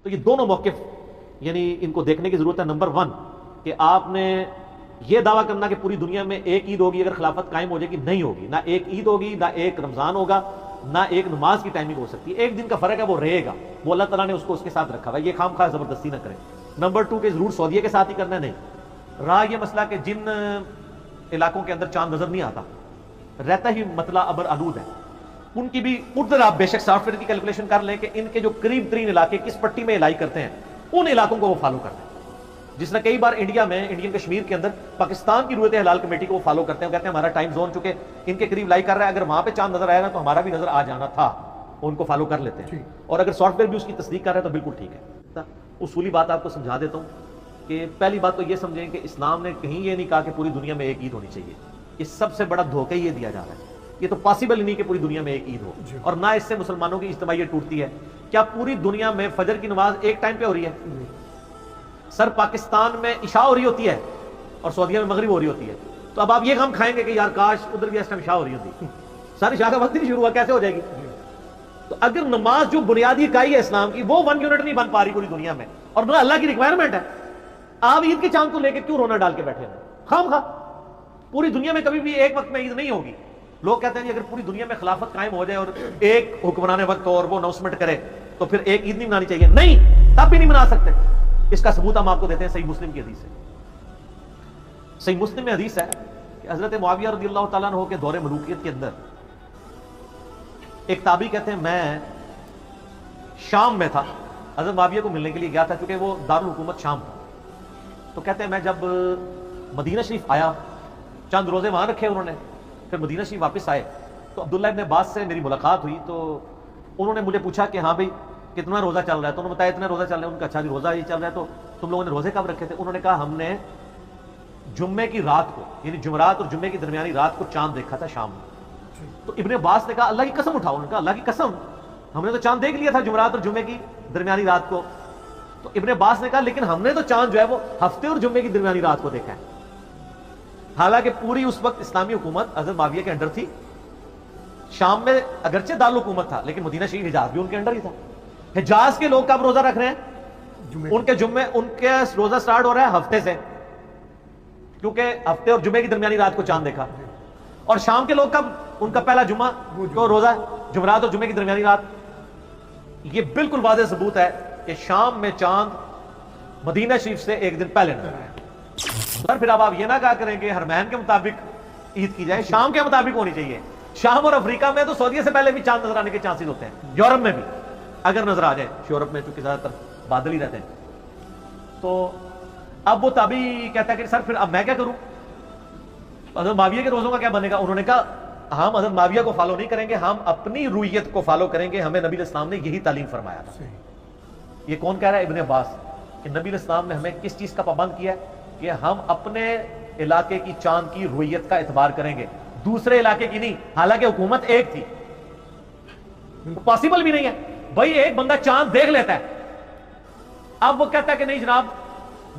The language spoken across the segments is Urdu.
تو یہ دونوں موقف یعنی ان کو دیکھنے کی ضرورت ہے. نمبر 1 کہ آپ نے یہ دعویٰ کرنا کہ پوری دنیا میں ایک عید ہوگی اگر خلافت قائم ہو جائے گی، نہیں ہوگی. نہ ایک عید ہوگی، نہ ایک رمضان ہوگا، نہ ایک نماز کی ٹائمنگ ہو سکتی ہے. ایک دن کا فرق ہے، وہ رہے گا، وہ اللہ تعالیٰ نے اس کو اس کے ساتھ رکھا ہوا ہے. یہ خام خواہ زبردستی نہ کریں. نمبر 2 کہ ضرور سعودیہ کے ساتھ ہی کرنا ہے، نہیں. رہا یہ مسئلہ کہ جن علاقوں کے اندر چاند نظر نہیں آتا، رہتا ہی مطلع ابر آلود ہے، ان کی بھی ادھر آپ بے شک سافٹ ویئر کی کیلکولیشن کر لیں کہ ان کے جو قریب ترین علاقے کس پٹی میں الائی کرتے ہیں، ان علاقوں کو وہ فالو کرتے ہیں. جس نے کئی بار انڈیا میں انڈین کشمیر کے اندر پاکستان کی رویت حلال کمیٹی کو وہ فالو کرتے ہیں. وہ کہتے ہیں ہمارا ٹائم زون چونکہ ان کے قریب لائی کر رہا ہے، اگر وہاں پہ چاند نظر آیا نا تو ہمارا بھی نظر آ جانا تھا. ان کو فالو کر لیتے ہیں. اور اگر سافٹ ویئر بھی اس کی تصدیق کر رہا ہے تو بالکل ٹھیک ہے. اصولی بات آپ کو سمجھا دیتا ہوں کہ پہلی بات تو یہ سمجھیں کہ اسلام نے کہیں یہ نہیں کہا کہ پوری دنیا میں ایک عید ہونی چاہیے. یہ سب سے بڑا دھوکہ یہ دیا جا رہا ہے. یہ تو پاسبل ہی نہیں کہ پوری دنیا میں ایک عید ہو، اور نہ اس سے مسلمانوں کی اجتماعیت ٹوٹتی ہے. کیا پوری دنیا میں فجر کی نماز ایک ٹائم پہ ہو رہی ہے؟ سر پاکستان میں عشاء ہو رہی ہوتی ہے اور سعودیہ میں مغرب ہو رہی ہوتی ہے. تو اب آپ یہ غم کھائیں گے کہ یار کاش ادھر بھی اس ٹائم عشاء ہو رہی ہوتی. سر عشاء کا وقت نہیں شروع ہوا، کیسے ہو جائے گی؟ تو اگر نماز جو بنیادی اکائی ہے اسلام کی وہ 1 یونٹ نہیں بن پا رہی پوری دنیا میں، اور نہ اللہ کی ریکوائرمنٹ ہے، آپ عید کے چاند کو لے کے کیوں رونا ڈال کے بیٹھے ہیں؟ خام خواہ پوری دنیا میں کبھی بھی ایک وقت میں عید نہیں ہوگی. لوگ کہتے ہیں کہ اگر پوری دنیا میں خلافت قائم ہو جائے اور ایک حکمران وقت اور وہ اناؤنسمنٹ کرے تو پھر ایک عید نہیں منانی چاہیے. نہیں، تب بھی نہیں منا سکتے. اس کا ثبوت ہم آپ کو دیتے ہیں صحیح مسلم کی حدیث سے. صحیح مسلم میں حدیث ہے کہ حضرت معاویہ رضی اللہ تعالیٰ عنہ کے دور ملوکیت کے اندر ایک تابعی کہتے ہیں میں شام میں تھا، حضرت معاویہ کو ملنے کے لیے گیا تھا کیونکہ وہ دارالحکومت شام تھا. تو کہتے ہیں میں جب مدینہ شریف آیا، چند روزے وہاں رکھے انہوں نے، پھر مدینہ شریف واپس آئے تو عبداللہ ابن عباس سے میری ملاقات ہوئی. تو انہوں نے مجھے پوچھا کہ ہاں بھائی کتنا روزہ چل رہا ہے؟ تو انہوں نے بتایا اتنا روزہ چل رہا ہے. ان کا اچھا جی روزہ یہ چل رہا ہے، تو تم لوگوں نے روزے کب رکھے تھے؟ انہوں نے کہا ہم نے جمعے کی رات کو، یعنی جمعرات اور جمعے کی درمیانی رات کو چاند دیکھا تھا شام میں. تو ابن عباس نے کہا اللہ کی قسم اٹھاؤ. انہوں نے کہا اللہ کی قسم ہم نے تو چاند دیکھ لیا تھا جمعرات اور جمعے کی درمیانی رات کو. تو ابن عباس نے کہا لیکن ہم نے تو چاند جو ہے وہ ہفتے اور جمعے کی درمیانی رات کو دیکھا ہے. حالانکہ پوری اس وقت اسلامی حکومت حضرت معاویہ کے انڈر تھی. شام میں اگرچہ دارالحکومت تھا لیکن مدینہ شریف حجاز بھی ان کے انڈر ہی تھا. حجاز کے لوگ کب روزہ رکھ رہے ہیں؟ ان کے روزہ سٹارٹ ہو رہا ہے ہفتے سے، کیونکہ ہفتے اور جمعے کی درمیانی رات کو چاند دیکھا. اور شام کے لوگ کب؟ ان کا پہلا جمعہ کو روزہ ہے، جمعرات اور جمعے کی درمیانی رات. یہ بالکل واضح ثبوت ہے کہ شام میں چاند مدینہ شریف سے ایک دن پہلے نظر آیا. سر پھر اب آپ یہ نہ کہا کریں کہ حرمین کے مطابق عید کی جائے، شام کے مطابق ہونی چاہیے. شام اور افریقہ میں تو سعودیہ سے پہلے بھی چاند نظر آنے کے چانسز ہوتے ہیں. یورپ میں بھی اگر نظر آ جائے، یورپ میں چونکہ زیادہ تر بادل ہی رہتے ہیں. تو اب وہ تابعی کہتا ہے کہ سر پھر اب میں کیا کروں؟ حضرت معاویہ کے روزوں کا کیا بنے گا؟ انہوں نے کہا ہم حضرت معاویہ کو فالو نہیں کریں گے، ہم اپنی رویت کو فالو کریں گے. ہمیں نبی اسلام نے یہی تعلیم فرمایا تھا. یہ کون کہہ رہا ہے؟ ابن عباس. کہ نبی اسلام نے ہمیں کس چیز کا پابند کیا ہے؟ کہ ہم اپنے علاقے کی چاند کی رویت کا اعتبار کریں گے، دوسرے علاقے کی نہیں. حالانکہ حکومت ایک تھی. پاسبل بھی نہیں ہے بھائی ایک بندہ چاند دیکھ لیتا ہے. اب وہ کہتا ہے کہ نہیں جناب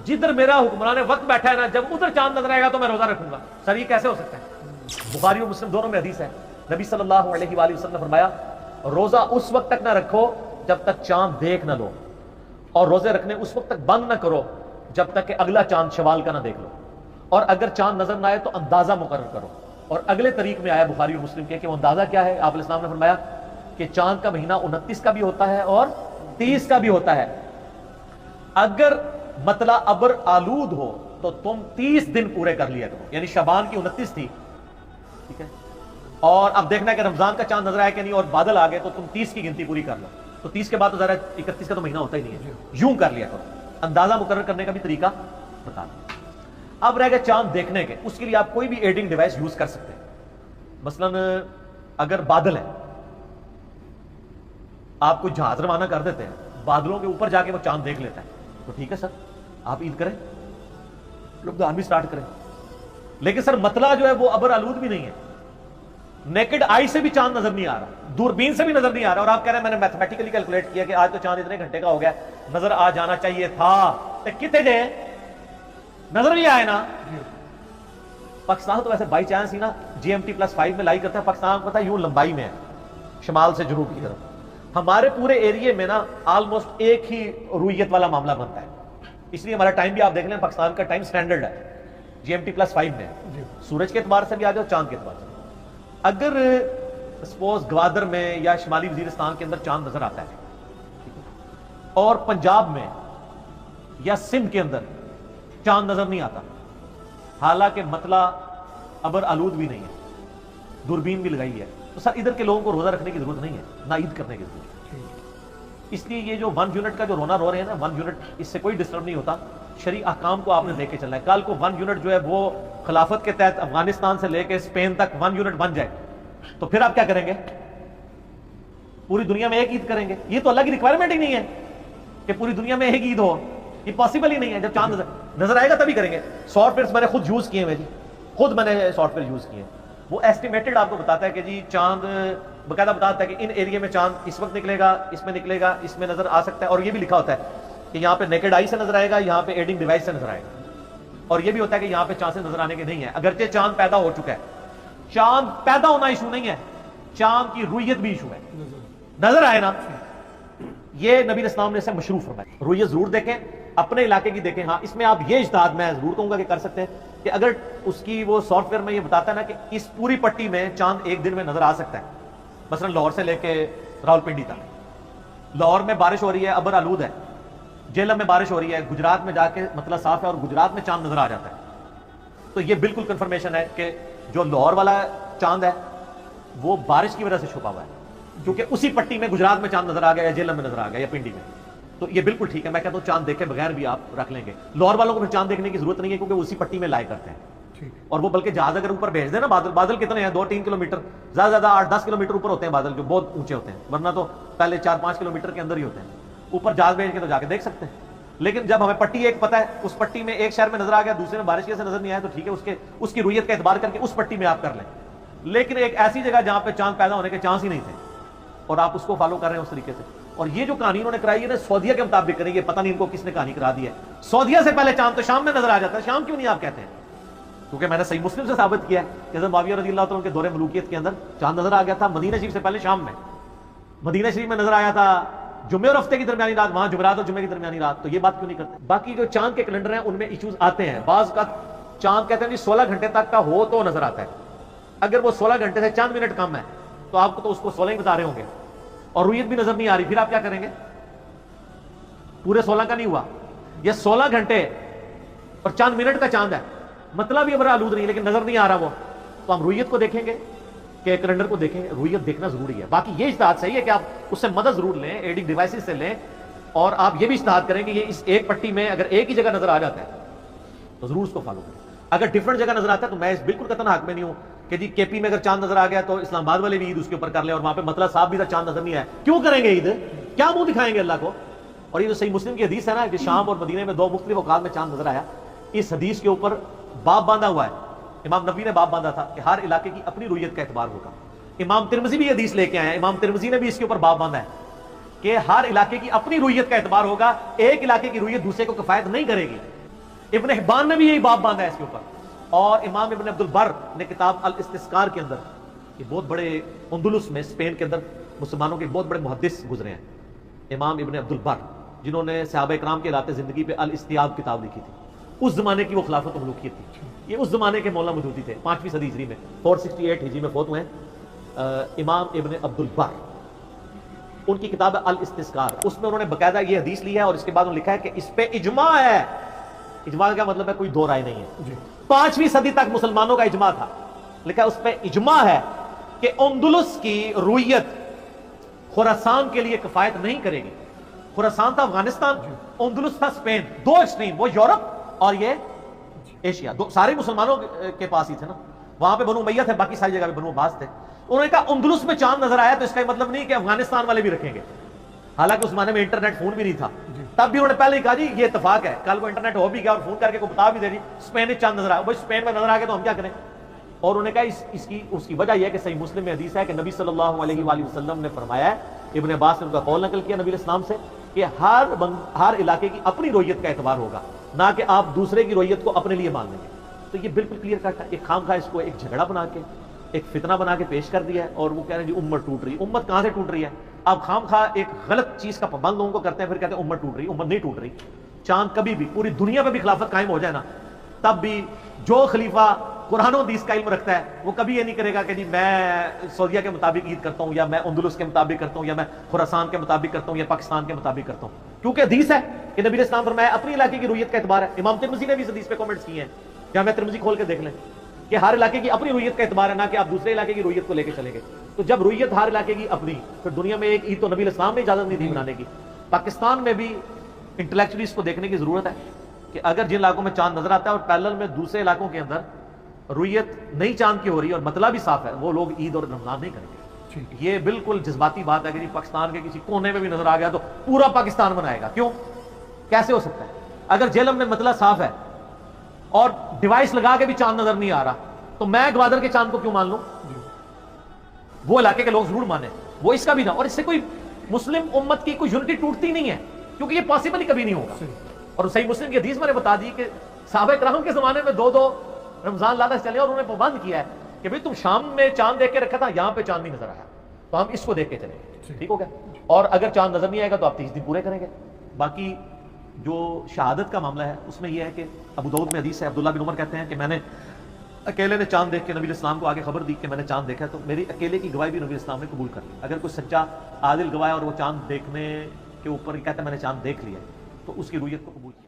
جدھر میرا حکمران وقت بیٹھا ہے نا، جب ادھر چاند نظر آئے گا تو میں روزہ رکھوں گا. سر یہ کیسے ہو سکتا ہے؟ بخاری اور مسلم دونوں میں حدیث ہے. نبی صلی اللہ علیہ وآلہ وسلم نے فرمایا روزہ اس وقت تک نہ رکھو جب تک چاند دیکھ نہ لو، اور روزے رکھنے اس وقت تک بند نہ کرو جب تک کہ اگلا چاند شوال کا نہ دیکھ لو، اور اگر چاند نظر نہ آئے تو اندازہ مقرر کرو. اور اگلے طریق میں آیا بخاری اور مسلم کے کہ وہ اندازہ کیا ہے؟ آپ علیہ السلام نے فرمایا کہ چاند کا مہینہ 29 کا بھی ہوتا ہے اور 30 کا بھی ہوتا ہے. اگر مطلع ابر آلود ہو تو تم 30 دن پورے کر لیا کرو. یعنی شعبان کی 29 تھی، ٹھیک ہے، اور اب دیکھنا ہے کہ رمضان کا چاند نظر آیا کہ نہیں اور بادل آ گئے تو تم 30 کی گنتی پوری کر لو. تو 30 کے بعد تو ذرا 31 کا تو مہینہ ہوتا ہی نہیں ہے. یوں کر لیا کرو. اندازہ مقرر کرنے کا بھی طریقہ بتا دیں. اب رہ گئے چاند دیکھنے کے. اس کے لیے آپ کوئی بھی ایڈنگ ڈیوائس یوز کر سکتے ہیں. مثلا اگر بادل ہے، آپ کو جہاز روانہ کر دیتے ہیں، بادلوں کے اوپر جا کے وہ چاند دیکھ لیتا ہے، تو ٹھیک ہے سر آپ عید کریں، رمضان بھی سٹارٹ کریں. لیکن سر مطلع جو ہے وہ ابر آلود بھی نہیں ہے. نیکڈ آئی سے بھی چاند نظر نہیں آ رہا، دوربین سے بھی نظر نہیں آ رہا، اور آپ کہہ رہے ہیں میں نے میتھمیٹیکلی کیلکولیٹ کیا کہ آج تو چاند اتنے گھنٹے کا ہو گیا، نظر آ جانا چاہیے تھا. تو کتنے جائے نظر نہیں آئے نا. پاکستان تو ویسے بائی چانس ہی نا GMT+5 میں لائی کرتا ہے. پاکستان پتہ یوں لمبائی میں ہے، شمال سے جنوب کی طرف. ہمارے پورے ایریے میں نا آلموسٹ ایک ہی رویت والا معاملہ بنتا ہے. اس لیے ہمارا ٹائم بھی آپ دیکھ لیں, پاکستان کا ٹائم سٹینڈرڈ ہے GMT+5 میں, سورج کے اعتبار سے بھی آ جاؤ, چاند کے اعتبار سے. اگر سپوز گوادر میں یا شمالی وزیرستان کے اندر چاند نظر آتا ہے اور پنجاب میں یا سندھ کے اندر چاند نظر نہیں آتا, حالانکہ مطلع ابر آلود بھی نہیں ہے, دوربین بھی لگائی ہے, تو سر ادھر کے لوگوں کو روزہ رکھنے کی ضرورت نہیں ہے, نہ عید کرنے کی ضرورت ہے. اس لیے یہ جو 1 یونٹ کا جو رونا رو رہے ہیں نا, 1 یونٹ, اس سے کوئی ڈسٹرب نہیں ہوتا. شرعی احکام کو آپ نے لے کے چلنا ہے. کل کو 1 یونٹ جو ہے وہ خلافت کے تحت افغانستان سے لے کے اسپین تک 1 یونٹ بن جائے, تو پھر آپ کیا کریں گے؟ پوری دنیا میں ایک عید کریں گے؟ یہ تو اللہ کی ریکوائرمنٹ ہی نہیں ہے کہ پوری دنیا میں ایک عید ہو, یہ پاسبل ہی نہیں ہے. جب چاند نظر آئے گا تبھی کریں گے. سافٹ ویئر میں نے خود یوز کیے ہیں, خود میں نے سافٹ ویئر یوز کیے ہیں. وہ ایسٹیمیٹڈ آپ کو بتاتا ہے کہ جی چاند باقاعدہ بتاتا ہے کہ ان ایریا میں چاند اس وقت نکلے گا, اس میں نکلے گا, اس میں نظر آ سکتا ہے. اور یہ بھی لکھا ہوتا ہے کہ یہاں پہ نیکڈ آئی سے نظر آئے گا, یہاں پہ ایڈنگ ڈیوائس سے نظر آئے گا. اور یہ بھی ہوتا ہے کہ یہاں پہ چاند سے نظر آنے کے نہیں ہے, اگرچہ چاند پیدا ہو چکا ہے. چاند پیدا ہونا ایشو نہیں ہے, چاند کی رویت بھی ایشو ہے. نظر آئے نا, یہ نبی اسلام نے اسے مشروع فرمایا. رویت ضرور دیکھیں, اپنے علاقے کی دیکھیں. ہاں, اس میں آپ یہ اجتہاد میں ضرور کہوں گا کہ کر سکتے ہیں کہ اگر اس کی وہ سافٹ ویئر میں یہ بتاتا ہے نا کہ اس پوری پٹی میں چاند ایک دن میں نظر آ سکتا ہے, مثلا لاہور سے لے کے راولپنڈی تک. لاہور میں بارش ہو رہی ہے, ابر آلود ہے, جہلم میں بارش ہو رہی ہے, گجرات میں جا کے مطلب صاف ہے اور گجرات میں چاند نظر آ جاتا ہے. تو یہ بالکل کنفرمیشن ہے کہ جو لاہور والا چاند ہے وہ بارش کی وجہ سے چھپا ہوا ہے, کیونکہ اسی پٹی میں گجرات میں چاند نظر آ گیا یا جہلم میں نظر آ گیا یا پنڈی میں. تو یہ بالکل ٹھیک ہے. میں کہتا ہوں چاند دیکھے بغیر بھی آپ رکھ لیں گے. لاہور والوں کو پھر چاند دیکھنے کی ضرورت نہیں ہے, کیونکہ اسی پٹی میں لائے کرتے ہیں. اور وہ بلکہ جہاز اگر اوپر بھیج دیں نا, بادل کتنے ہیں, 2-3 کلومیٹر, زیادہ زیادہ 8-10 کلومیٹر اوپر ہوتے ہیں بادل, جو بہت اونچے ہوتے ہیں, ورنہ تو پہلے 4-5 کلومیٹر کے اندر ہی ہوتے ہیں. اوپر جہاز بھیج کے تو جا کے دیکھ سکتے ہیں. لیکن جب ہمیں پٹی ایک پتہ ہے, اس پٹی میں ایک شہر میں نظر آ گیا, دوسرے میں بارش کی وجہ سے نظر نہیں آیا, تو ٹھیک ہے, اس کی رویت کا اعتبار کر کے اس پٹی میں آپ کر لیں. لیکن ایک ایسی جگہ جہاں پہ چاند پیدا ہونے کے چانس ہی نہیں تھے اور آپ اس کو فالو کر رہے ہیں اس طریقے سے. اور یہ جو کہانی انہوں نے کرائی ہے نا سعودیہ کے مطابق کریں گے, پتہ نہیں ان کو کس نے کہانی کرا دی ہے. سعودیہ سے پہلے چاند تو شام میں نظر آ جاتا ہے. شام کیوں نہیں آپ کہتے ہیں؟ کیونکہ میں نے صحیح مسلم سے ثابت کیا ہے کہ حضرت معاویہ رضی اللہ تعالیٰ کے دور ملوکیت کے اندر چاند نظر آ گیا تھا مدینہ شریف سے پہلے شام میں. مدینہ شریف میں نظر آیا تھا جمعے اور ہفتے کی درمیانی رات, وہاں جمعرات اور جمعے کی درمیانی رات. تو یہ بات کیوں نہیں کرتے؟ باقی جو چاند کے کیلنڈر ہیں ان میں ایشوز آتے ہیں. بعض کا چاند کہتے ہیں جی 16 گھنٹے تک کا ہو تو نظر آتا ہے. اگر وہ 16 گھنٹے سے چاند منٹ کم ہے تو آپ کو تو اس کو 16 ہی بتا رہے ہوں گے, اور رویت بھی نظر نہیں آ رہی, پھر آپ کیا کریں گے؟ پورے 16 کا نہیں ہوا, یہ 16 گھنٹے اور چاند منٹ کا چاند ہے, مطلب یہ بڑا آلود نہیں, لیکن نظر نہیں آ رہا وہ. تو ہم رویت کو دیکھیں گے کہ کیلنڈر کو دیکھیں, رویت دیکھنا ضروری ہے. باقی یہ اجتہاد صحیح ہے کہ آپ اس سے مدد ضرور لیں, ایڈنگ ڈیوائسز سے لیں, اور آپ یہ بھی اجتہاد کریں کہ یہ اس ایک پٹی میں اگر ایک ہی جگہ نظر آ جاتا ہے تو ضرور اس کو فالو کریں. اگر ڈفرنٹ جگہ نظر آتا ہے تو میں اس بالکل قطعاً حق میں نہیں ہوں کہ جی KP میں اگر چاند نظر آ گیا تو اسلام آباد والے بھی عید اس کے اوپر کر لیں, اور وہاں پہ مطلب صاحب بھی چاند نظر نہیں آیا, کیوں کریں گے عید؟ کیا منہ دکھائیں گے اللہ کو؟ اور یہ جو صحیح مسلم کی حدیث ہے نا کہ شام اور مدینے میں 2 مختلف اوقات میں چاند نظر آیا, اس حدیث کے اوپر باب باندھا ہوا ہے. امام نبی نے باب باندھا تھا کہ ہر علاقے کی اپنی رویت کا اعتبار ہوگا. امام ترمذی بھی حدیث لے کے آئے ہیں, امام ترمذی نے بھی اس کے اوپر باب باندھا ہے کہ ہر علاقے کی اپنی رویت کا اعتبار ہوگا, ایک علاقے کی رویت دوسرے کو کفایت نہیں کرے گی. ابن حبان نے بھی یہی باب باندھا ہے اس کے اوپر. اور امام ابن عبد البر نے کتاب الاستذکار کے اندر, یہ بہت بڑے اندلس میں اسپین کے اندر مسلمانوں کے بہت بڑے محدث گزرے ہیں, امام ابن عبد البر, جنہوں نے صحابہ اکرام کے رات زندگی پہ الاستیاب کتاب لکھی تھی. اس زمانے کی وہ خلافت و ملوکیت تھی. یہ اس زمانے کے مولانا مودودی تھے, 5ویں صدی ہجری میں, 468 ہجری میں فوت ہوئے ہیں امام ابن عبد البر. ان کی کتاب ہے الاستذکار, اس میں انہوں نے باقاعدہ یہ حدیث لی ہے اور اس کے بعد انہوں نے لکھا ہے کہ اس پہ اجماع ہے. اجماع کا مطلب ہے کوئی دو رائے نہیں ہے. 5ویں صدی تک مسلمانوں کا اجماع تھا, لکھا ہے اس پہ اجماع ہے کہ اندلس کی رویت خراسان کے لیے کفایت نہیں کرے گی. خراسان تھا افغانستان, اندلس تھا اسپین, 2 ایکسٹریم, وہ یورپ اور یہ ایشیا, سارے مسلمانوں کے پاس ہی تھے نا. وہاں پہ بنو امیہ تھے, باقی ساری جگہ پہ بنو عباس تھے. انہوں نے کہا اندلس میں چاند نظر آیا تو اس کا مطلب نہیں کہ افغانستان والے بھی رکھیں گے. حالانکہ اس زمانے میں انٹرنیٹ فون بھی نہیں تھا, تب بھی انہوں نے پہلے ہی کہا جی یہ اتفاق ہے, کل کو انٹرنیٹ ہو بھی گیا اور فون کر کے کو بتا بھی دے دی اسپین میں چاند نظر آیا, بھائی اسپین میں نظر آ گیا تو ہم کیا کریں. اور انہوں نے کہا اس کی وجہ یہ ہے کہ صحیح مسلم میں حدیث ہے کہ نبی صلی اللہ علیہ وآلہ وسلم نے فرمایا ہے, ابن عباس نے ان کا قول نقل کیا نبی اسلام سے, کہ ہر علاقے کی اپنی رویت کا اعتبار ہوگا, نہ کہ آپ دوسرے کی رویت کو اپنے لیے مان لیں گے. تو یہ بالکل کلیئر کٹ ہے. ایک خام خواہ اس کو ایک جھگڑا بنا کے, ایک فتنہ بنا کے پیش کر دیا ہے, اور وہ کہہ رہے ہیں جی امت ٹوٹ رہی ہے. امت کہاں سے ٹوٹ رہی ہے؟ آپ خام خواہ ایک غلط چیز کا پابند لوگوں کو کرتے ہیں، پھر کہتے ہیں امت ٹوٹ رہی، امت نہیں ٹوٹ رہی. چاند کبھی بھی پوری دنیا پہ بھی خلافت قائم ہو جائے نا، تب بھی جو خلیفہ قرآن و حدیث کا علم رکھتا ہے وہ کبھی یہ نہیں کرے گا کہ جی میں سعودیہ کے مطابق عید کرتا ہوں، یا میں اندلس کے مطابق کرتا ہوں، یا میں خراسان کے مطابق کرتا ہوں، یا پاکستان کے مطابق کرتا ہوں. کیونکہ حدیث ہے کہ نبی علیہ السلام فرمایا اپنی علاقے کی رویت کا اعتبار ہے. امام ترمذی نے بھی اس حدیث پہ کامنٹس کیے ہیں، یا میں ترمذی کھول کے دیکھ لیں کہ ہر علاقے کی اپنی رویت کا اعتبار ہے، نہ کہ آپ دوسرے علاقے کی رویت کو لے کے چلیں گے. تو جب رویت ہر علاقے کی اپنی، پھر دنیا میں ایک عید تو نبی علیہ السلام نے اجازت نہیں دی بنانے کی. پاکستان میں بھی انٹلیکچولیز کو دیکھنے کی ضرورت ہے کہ اگر جن علاقوں میں چاند نظر آتا ہے اور پیرلل میں دوسرے علاقوں کے اندر رویت نئی چاند کی ہو رہی ہے اور مطلب بھی صاف ہے، وہ لوگ عید اور رمضان نہیں کریں گے. یہ بالکل جذباتی بات ہے کہ جی پاکستان کے کسی کونے میں بھی نظر آ گیا تو پورا پاکستان منائے گا. کیوں؟ کیسے ہو سکتا ہے؟ اگر جیلم میں مطلب صاف ہے اور ڈیوائس لگا کے بھی چاند نظر نہیں آ رہا تو میں گوادر کے چاند کو کیوں مان لوں؟ وہ علاقے کے لوگ ضرور مانیں، وہ اس کا بھی نہ. اور اس سے کوئی مسلم امت کی کوئی یونٹی ٹوٹتی نہیں ہے، کیونکہ یہ پاسبل ہی کبھی نہیں ہوگا. اور صحیح مسلم کی حدیث میں نے بتا دی کہ صحابہ کرام کے زمانے میں 2 رمضان لاتا چلے اور انہوں نے پابند کیا ہے کہ بھئی تم شام میں چاند دیکھ کے رکھا تھا، یہاں پہ چاند نہیں نظر آیا تو ہم اس کو دیکھ کے چلیں گے. ٹھیک ہو گیا؟ اور اگر چاند نظر نہیں آئے گا تو آپ 30 دن پورے کریں گے. باقی جو شہادت کا معاملہ ہے اس میں یہ ہے کہ ابو داؤد میں حدیث ہے، عبداللہ بن عمر کہتے ہیں کہ میں نے اکیلے نے چاند دیکھ کے نبی علیہ السلام کو آگے خبر دی کہ میں نے چاند دیکھا، تو میری اکیلے کی گواہی بھی نبی علیہ السلام نے قبول کر لی. اگر کوئی سچا عادل گواہ اور وہ چاند دیکھنے کے اوپر کہتا ہے میں نے چاند دیکھ لیا تو اس کی رویت کو قبول کیا.